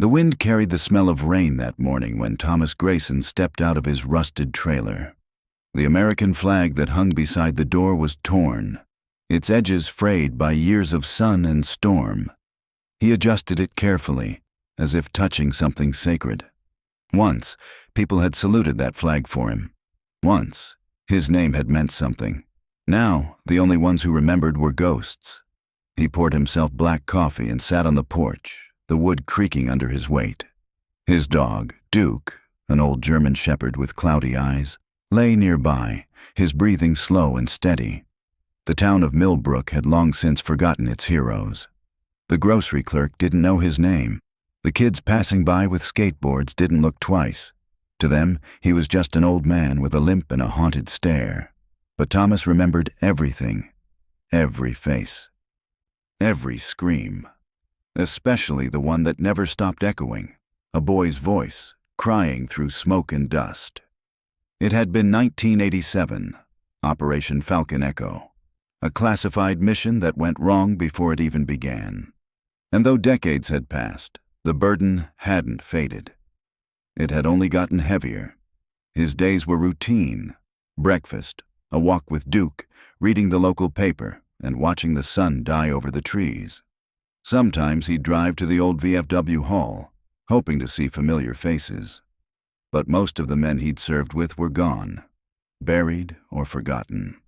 The wind carried the smell of rain that morning when Thomas Grayson stepped out of his rusted trailer. The American flag that hung beside the door was torn, its edges frayed by years of sun and storm. He adjusted it carefully, as if touching something sacred. Once, people had saluted that flag for him. Once, his name had meant something. Now, the only ones who remembered were ghosts. He poured himself black coffee and sat on the porch, the wood creaking under his weight. His dog, Duke, an old German shepherd with cloudy eyes, lay nearby, his breathing slow and steady. The town of Millbrook had long since forgotten its heroes. The grocery clerk didn't know his name. The kids passing by with skateboards didn't look twice. To them, he was just an old man with a limp and a haunted stare. But Thomas remembered everything, every face, every scream, especially the one that never stopped echoing, a boy's voice, crying through smoke and dust. It had been 1987, Operation Falcon Echo, a classified mission that went wrong before it even began. And though decades had passed, the burden hadn't faded. It had only gotten heavier. His days were routine: breakfast, a walk with Duke, reading the local paper, and watching the sun die over the trees. Sometimes he'd drive to the old VFW hall, hoping to see familiar faces. But most of the men he'd served with were gone, buried or forgotten.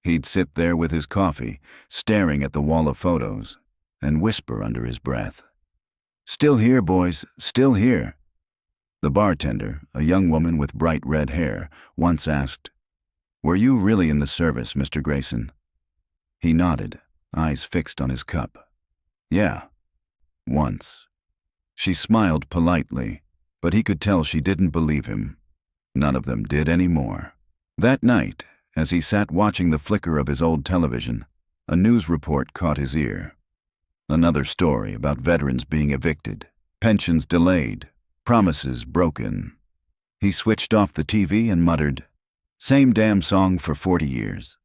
He'd sit there with his coffee, staring at the wall of photos, and whisper under his breath, "Still here, boys, still here." The bartender, a young woman with bright red hair, once asked, "Were you really in the service, Mr. Grayson?" He nodded, eyes fixed on his cup. "Yeah, once." She smiled politely, but he could tell she didn't believe him. None of them did anymore. That night, as he sat watching the flicker of his old television, a news report caught his ear. Another story about veterans being evicted, pensions delayed, promises broken. He switched off the TV and muttered, "Same damn song for 40 years.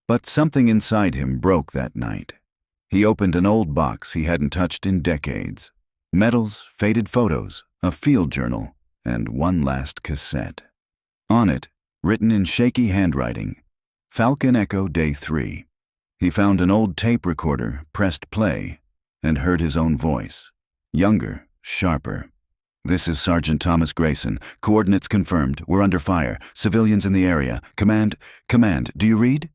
But something inside him broke that night. He opened an old box he hadn't touched in decades. Medals, faded photos, a field journal, and one last cassette. On it, written in shaky handwriting, Falcon Echo Day 3. He found an old tape recorder, pressed play, and heard his own voice, younger, sharper. "This is Sergeant Thomas Grayson. Coordinates confirmed. We're under fire. Civilians in the area. Command, do you read?"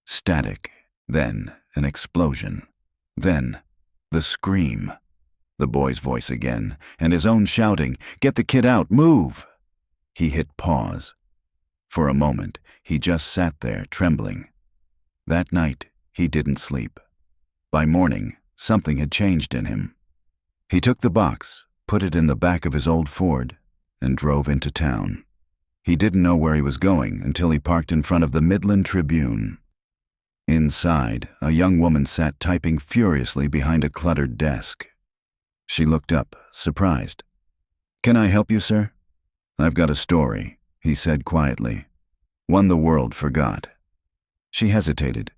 Static. Then an explosion. Then the scream. The boy's voice again, and his own shouting, "Get the kid out, move!" He hit pause. For a moment, he just sat there, trembling. That night, he didn't sleep. By morning, something had changed in him. He took the box, put it in the back of his old Ford, and drove into town. He didn't know where he was going until he parked in front of the Midland Tribune. Inside, a young woman sat typing furiously behind a cluttered desk. She looked up, surprised. "Can I help you, sir?" "I've got a story," he said quietly. "One the world forgot." She hesitated.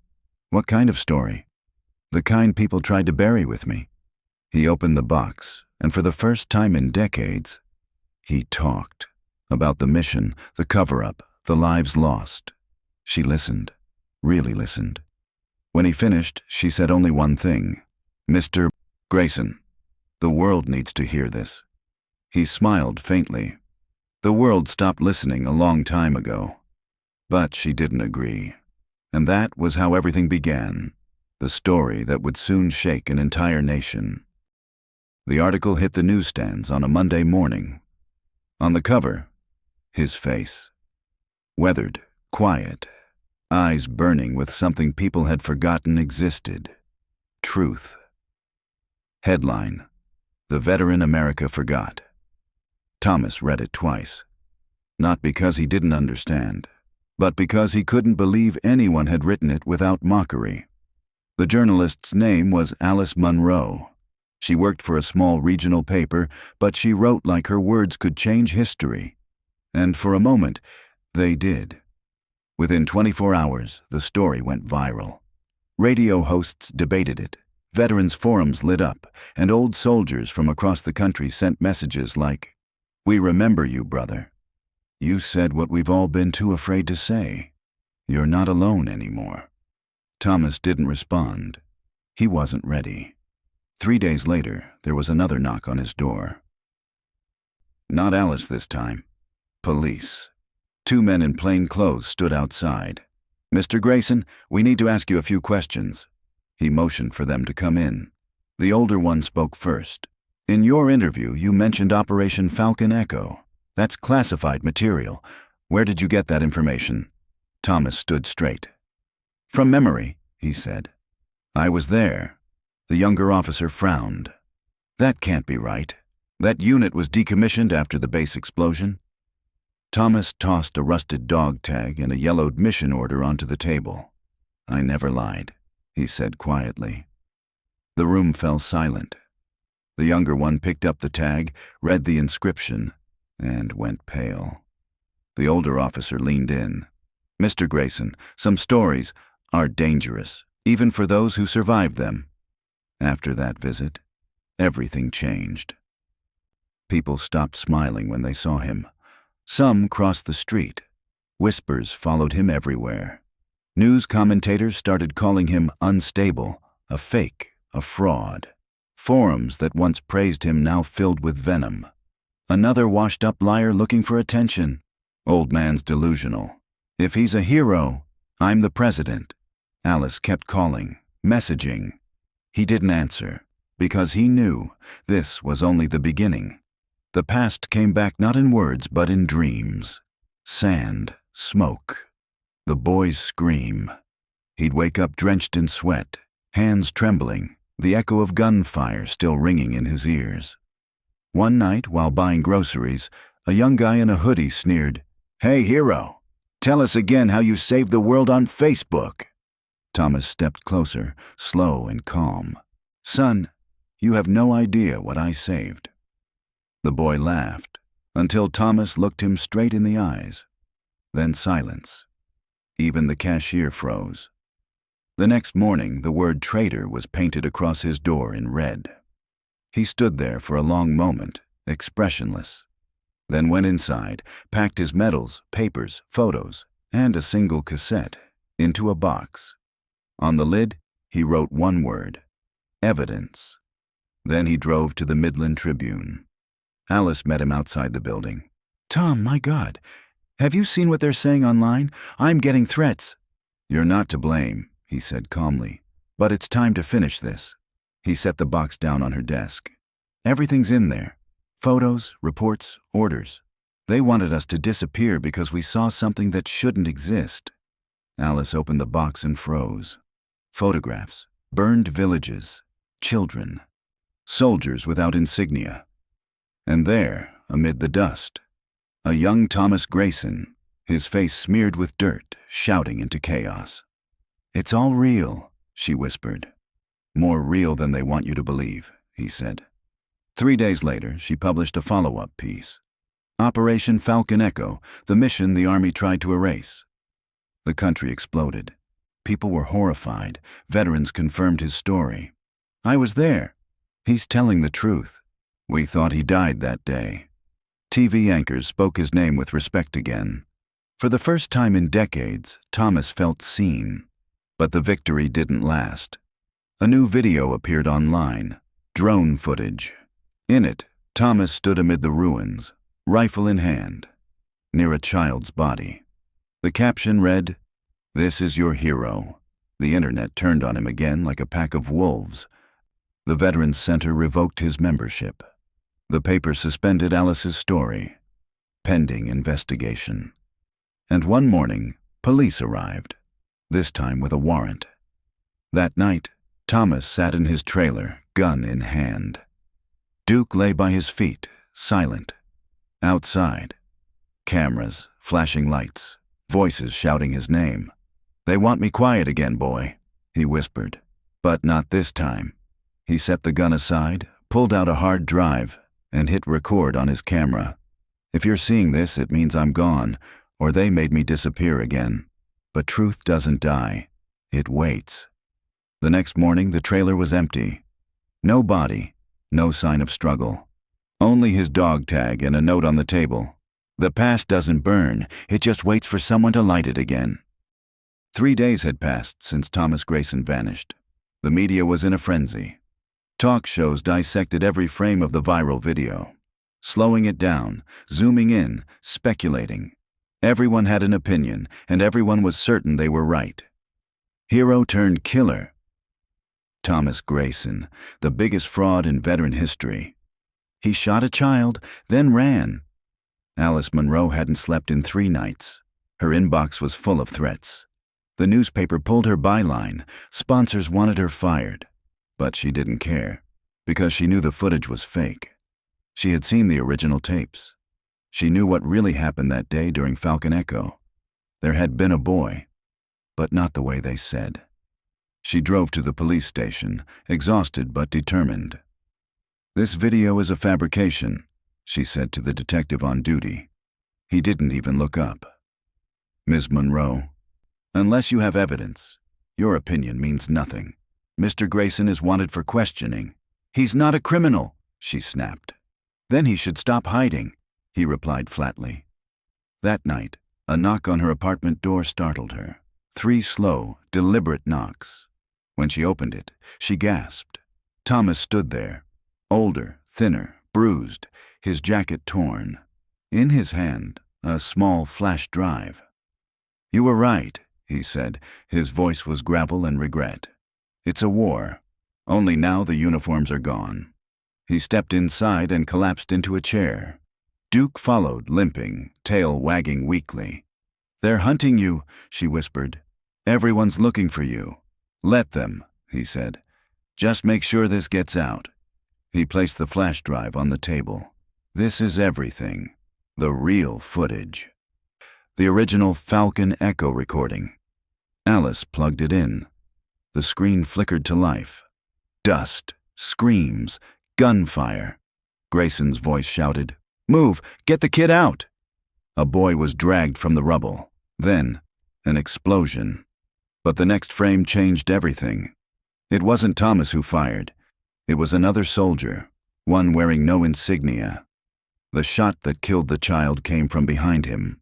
"What kind of story?" "The kind people tried to bury with me." He opened the box, and for the first time in decades, he talked about the mission, the cover-up, the lives lost. She listened, really listened. When he finished, she said only one thing, "Mr. Grayson, the world needs to hear this." He smiled faintly. The world stopped listening a long time ago. But she didn't agree. And that was how everything began, the story that would soon shake an entire nation. The article hit the newsstands on a Monday morning. On the cover, his face. Weathered, quiet, eyes burning with something people had forgotten existed. Truth. Headline: "The Veteran America Forgot." Thomas read it twice. Not because he didn't understand, but because he couldn't believe anyone had written it without mockery. The journalist's name was Alice Munro. She worked for a small regional paper, but she wrote like her words could change history. And for a moment, they did. Within 24 hours, the story went viral. Radio hosts debated it. Veterans forums lit up, and old soldiers from across the country sent messages like, "We remember you, brother. You said what we've all been too afraid to say. You're not alone anymore." Thomas didn't respond. He wasn't ready. 3 days later, there was another knock on his door. Not Alice this time. Police. 2 men in plain clothes stood outside. "Mr. Grayson, we need to ask you a few questions." He motioned for them to come in. The older one spoke first. "In your interview, you mentioned Operation Falcon Echo. That's classified material. Where did you get that information?" Thomas stood straight. "From memory," he said. "I was there." The younger officer frowned. "That can't be right. That unit was decommissioned after the base explosion." Thomas tossed a rusted dog tag and a yellowed mission order onto the table. "I never lied," he said quietly. The room fell silent. The younger one picked up the tag, read the inscription, and went pale. The older officer leaned in. "Mr. Grayson, some stories are dangerous, even for those who survived them." After that visit, everything changed. People stopped smiling when they saw him. Some crossed the street. Whispers followed him everywhere. News commentators started calling him unstable, a fake, a fraud. Forums that once praised him now filled with venom. Another washed-up liar looking for attention. Old man's delusional. "If he's a hero, I'm the president." Alice kept calling, messaging. He didn't answer, because he knew this was only the beginning. The past came back not in words but in dreams. Sand, smoke. The boy's scream. He'd wake up drenched in sweat, hands trembling, the echo of gunfire still ringing in his ears. One night, while buying groceries, a young guy in a hoodie sneered, "Hey, hero, tell us again how you saved the world on Facebook." Thomas stepped closer, slow and calm. "Son, you have no idea what I saved." The boy laughed, until Thomas looked him straight in the eyes. Then silence. Even the cashier froze. The next morning, the word traitor was painted across his door in red. He stood there for a long moment, expressionless. Then went inside, packed his medals, papers, photos, and a single cassette into a box. On the lid, he wrote one word: evidence. Then he drove to the Midland Tribune. Alice met him outside the building. "Tom, my God, have you seen what they're saying online? I'm getting threats." "You're not to blame," he said calmly, "but it's time to finish this." He set the box down on her desk. "Everything's in there. Photos, reports, orders. They wanted us to disappear because we saw something that shouldn't exist." Alice opened the box and froze. Photographs, burned villages, children, soldiers without insignia. And there, amid the dust, a young Thomas Grayson, his face smeared with dirt, shouting into chaos. "It's all real," she whispered. "More real than they want you to believe," he said. 3 days later, she published a follow-up piece. Operation Falcon Echo, the mission the Army tried to erase. The country exploded. People were horrified. Veterans confirmed his story. "I was there. He's telling the truth. We thought he died that day." TV anchors spoke his name with respect again. For the first time in decades, Thomas felt seen. But the victory didn't last. A new video appeared online, drone footage. In it, Thomas stood amid the ruins, rifle in hand, near a child's body. The caption read, "This is your hero." The internet turned on him again like a pack of wolves. The Veterans Center revoked his membership. The paper suspended Alice's story, pending investigation. And one morning, police arrived, this time with a warrant. That night, Thomas sat in his trailer, gun in hand. Duke lay by his feet, silent. Outside, cameras, flashing lights, voices shouting his name. "They want me quiet again, boy," he whispered. But not this time. He set the gun aside, pulled out a hard drive, and hit record on his camera. "If you're seeing this, it means I'm gone, or they made me disappear again. But truth doesn't die. It waits." The next morning, the trailer was empty. No body, no sign of struggle. Only his dog tag and a note on the table. The past doesn't burn, it just waits for someone to light it again. 3 days had passed since Thomas Grayson vanished. The media was in a frenzy. Talk shows dissected every frame of the viral video, slowing it down, zooming in, speculating. Everyone had an opinion, and everyone was certain they were right. Hero turned killer. Thomas Grayson, the biggest fraud in veteran history. He shot a child, then ran. Alice Monroe hadn't slept in 3 nights. Her inbox was full of threats. The newspaper pulled her byline. Sponsors wanted her fired. But she didn't care, because she knew the footage was fake. She had seen the original tapes. She knew what really happened that day during Falcon Echo. There had been a boy, but not the way they said. She drove to the police station, exhausted but determined. "This video is a fabrication," she said to the detective on duty. He didn't even look up. "Ms. Monroe, unless you have evidence, your opinion means nothing. Mr. Grayson is wanted for questioning." "He's not a criminal," she snapped. "Then he should stop hiding," he replied flatly. That night, a knock on her apartment door startled her. 3 slow, deliberate knocks. When she opened it, she gasped. Thomas stood there, older, thinner, bruised, his jacket torn. In his hand, a small flash drive. "You were right," he said. His voice was gravel and regret. "It's a war. Only now the uniforms are gone." He stepped inside and collapsed into a chair. Duke followed, limping, tail wagging weakly. "They're hunting you," she whispered. "Everyone's looking for you." "Let them," he said. "Just make sure this gets out." He placed the flash drive on the table. "This is everything. The real footage." The original Falcon Echo recording. Alice plugged it in. The screen flickered to life. Dust, screams, gunfire. Grayson's voice shouted, "Move! Get the kid out!" A boy was dragged from the rubble. Then, an explosion. But the next frame changed everything. It wasn't Thomas who fired. It was another soldier, one wearing no insignia. The shot that killed the child came from behind him.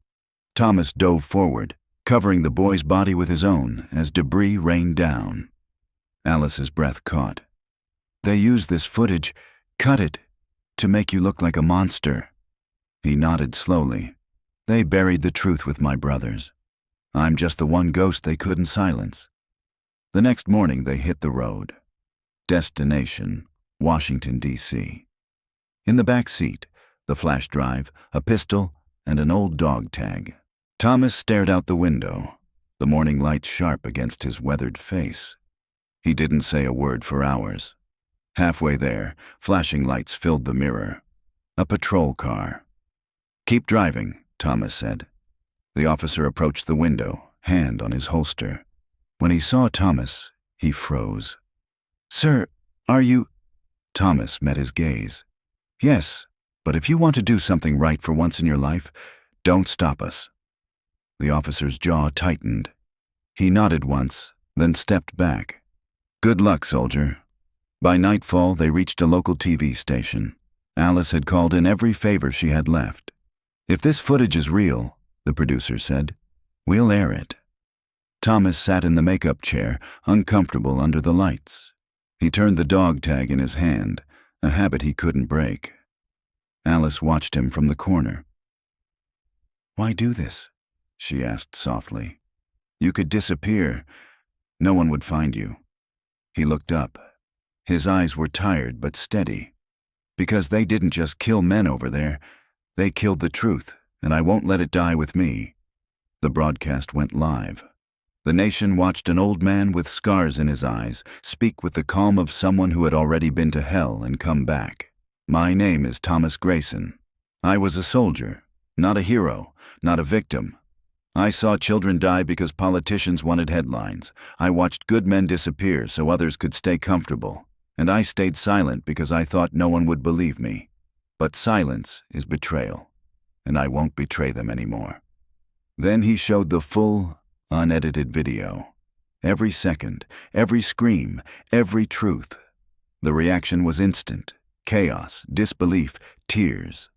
Thomas dove forward, covering the boy's body with his own as debris rained down. Alice's breath caught. "They used this footage, cut it, to make you look like a monster." He nodded slowly. "They buried the truth with my brothers. I'm just the one ghost they couldn't silence." The next morning they hit the road. Destination, Washington, D.C. In the back seat, the flash drive, a pistol, and an old dog tag. Thomas stared out the window, the morning light sharp against his weathered face. He didn't say a word for hours. Halfway there, flashing lights filled the mirror. A patrol car. "Keep driving," Thomas said. The officer approached the window, hand on his holster. When he saw Thomas, he froze. "Sir, are you—" Thomas met his gaze. "Yes, but if you want to do something right for once in your life, don't stop us." The officer's jaw tightened. He nodded once, then stepped back. "Good luck, soldier." By nightfall, they reached a local TV station. Alice had called in every favor she had left. "If this footage is real," the producer said, "we'll air it." Thomas sat in the makeup chair, uncomfortable under the lights. He turned the dog tag in his hand, a habit he couldn't break. Alice watched him from the corner. "Why do this?" she asked softly. "You could disappear. No one would find you." He looked up. His eyes were tired but steady. "Because they didn't just kill men over there. They killed the truth, and I won't let it die with me." The broadcast went live. The nation watched an old man with scars in his eyes speak with the calm of someone who had already been to hell and come back. "My name is Thomas Grayson. I was a soldier, not a hero, not a victim. I saw children die because politicians wanted headlines. I watched good men disappear so others could stay comfortable. And I stayed silent because I thought no one would believe me. But silence is betrayal, and I won't betray them anymore." Then he showed the full, unedited video. every second, every scream, every truth. The reaction was instant: chaos, disbelief, tears.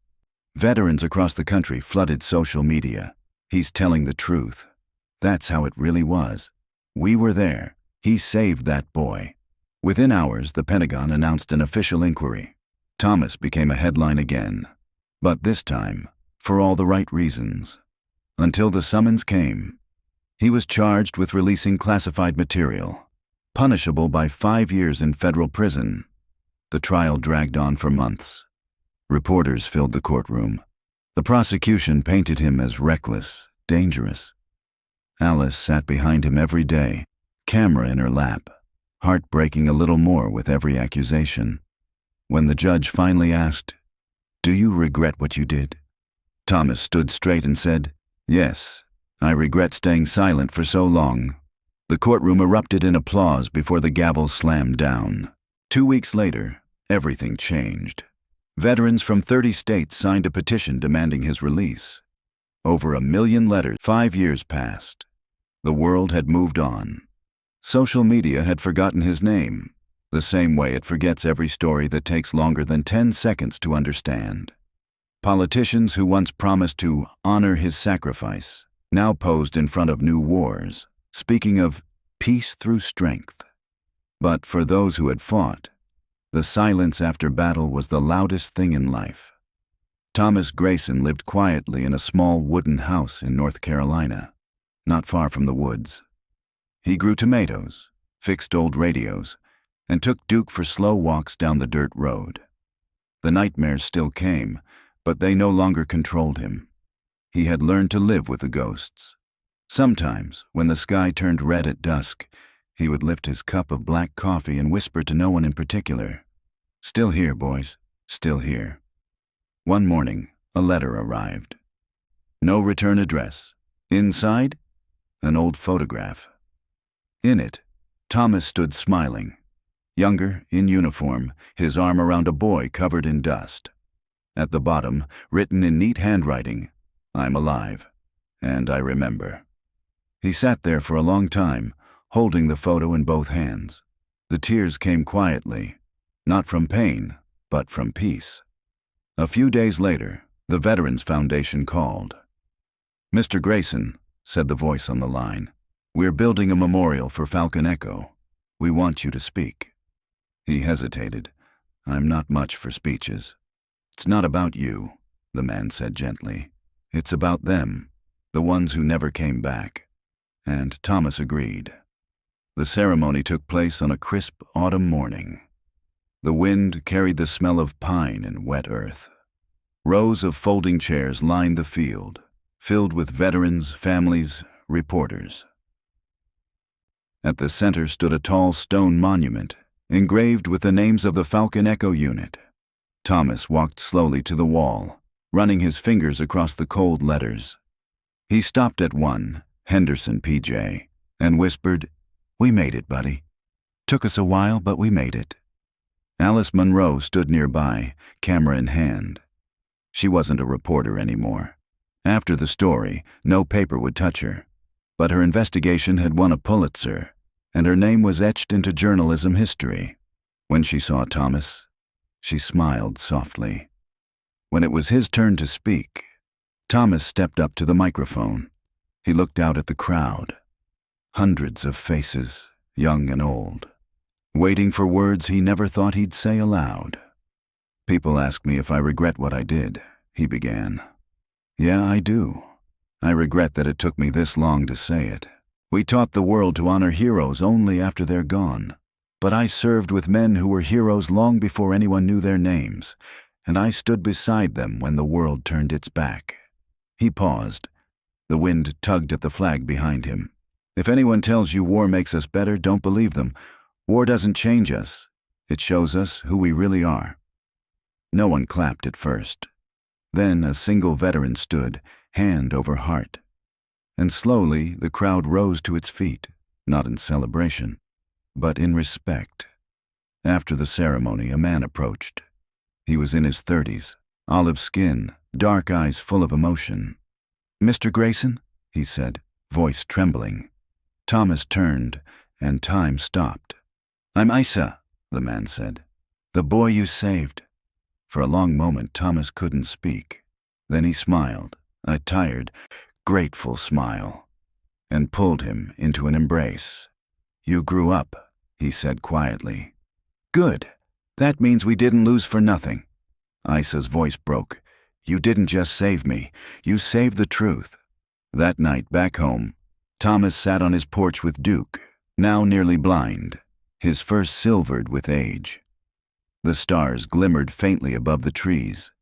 Veterans across the country flooded social media. "He's telling the truth. That's how it really was. We were there. He saved that boy." Within hours, the Pentagon announced an official inquiry. Thomas became a headline again. But this time, for all the right reasons. Until the summons came. He was charged with releasing classified material, punishable by 5 years in federal prison. The trial dragged on for months. Reporters filled the courtroom. The prosecution painted him as reckless, dangerous. Alice sat behind him every day, camera in her lap, heart breaking a little more with every accusation. When the judge finally asked, "Do you regret what you did?" Thomas stood straight and said, "Yes, I regret staying silent for so long." The courtroom erupted in applause before the gavel slammed down. 2 weeks later, everything changed. Veterans from 30 states signed a petition demanding his release. Over 1 million letters. 5 years passed. The world had moved on. Social media had forgotten his name, the same way it forgets every story that takes longer than 10 seconds to understand. Politicians who once promised to honor his sacrifice now posed in front of new wars, speaking of peace through strength. But for those who had fought, the silence after battle was the loudest thing in life. Thomas Grayson lived quietly in a small wooden house in North Carolina, not far from the woods. He grew tomatoes, fixed old radios, and took Duke for slow walks down the dirt road. The nightmares still came, but they no longer controlled him. He had learned to live with the ghosts. Sometimes, when the sky turned red at dusk, he would lift his cup of black coffee and whisper to no one in particular, "Still here, boys, still here." One morning, a letter arrived. No return address. Inside, an old photograph. In it, Thomas stood smiling, younger, in uniform, his arm around a boy covered in dust. At the bottom, written in neat handwriting, "I'm alive, and I remember." He sat there for a long time, holding the photo in both hands. The tears came quietly, not from pain, but from peace. A few days later, the Veterans Foundation called. "Mr. Grayson," said the voice on the line, "we're building a memorial for Falcon Echo. We want you to speak." He hesitated. "I'm not much for speeches." "It's not about you," the man said gently. "It's about them, the ones who never came back." And Thomas agreed. The ceremony took place on a crisp autumn morning. The wind carried the smell of pine and wet earth. Rows of folding chairs lined the field, filled with veterans, families, reporters. At the center stood a tall stone monument, engraved with the names of the Falcon Echo unit. Thomas walked slowly to the wall, running his fingers across the cold letters. He stopped at one, Henderson P.J., and whispered, "We made it, buddy. Took us a while, but we made it." Alice Munro stood nearby, camera in hand. She wasn't a reporter anymore. After the story, no paper would touch her. But her investigation had won a Pulitzer, and her name was etched into journalism history. When she saw Thomas, she smiled softly. When it was his turn to speak, Thomas stepped up to the microphone. He looked out at the crowd. Hundreds of faces, young and old, waiting for words he never thought he'd say aloud. "People ask me if I regret what I did," he began. "Yeah, I do. I regret that it took me this long to say it. We taught the world to honor heroes only after they're gone. But I served with men who were heroes long before anyone knew their names, and I stood beside them when the world turned its back." He paused. The wind tugged at the flag behind him. "If anyone tells you war makes us better, don't believe them. War doesn't change us. It shows us who we really are." No one clapped at first. Then a single veteran stood, hand over heart. And slowly the crowd rose to its feet, not in celebration, but in respect. After the ceremony, a man approached. He was in his 30s, olive skin, dark eyes full of emotion. "Mr. Grayson," he said, voice trembling, Thomas turned, and time stopped. "I'm Isa," the man said. "The boy you saved." For a long moment, Thomas couldn't speak. Then he smiled, a tired, grateful smile, and pulled him into an embrace. "You grew up," he said quietly. "Good. That means we didn't lose for nothing." Isa's voice broke. "You didn't just save me, you saved the truth." That night, back home, Thomas sat on his porch with Duke, now nearly blind, his face silvered with age. The stars glimmered faintly above the trees.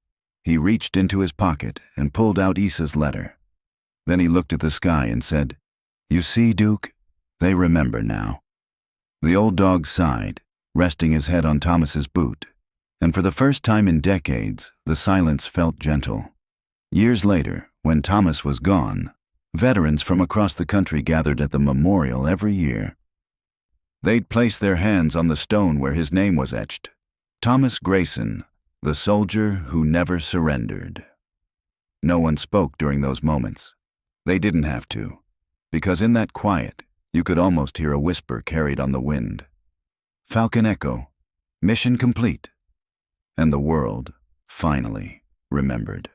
He reached into his pocket and pulled out Isa's letter. Then he looked at the sky and said, "You see, Duke, they remember now." The old dog sighed, resting his head on Thomas's boot, and for the first time in decades, the silence felt gentle. Years later, when Thomas was gone, veterans from across the country gathered at the memorial every year. They'd place their hands on the stone where his name was etched. Thomas Grayson, the soldier who never surrendered. No one spoke during those moments. They didn't have to, because in that quiet, you could almost hear a whisper carried on the wind. Falcon Echo, mission complete. And the world finally remembered.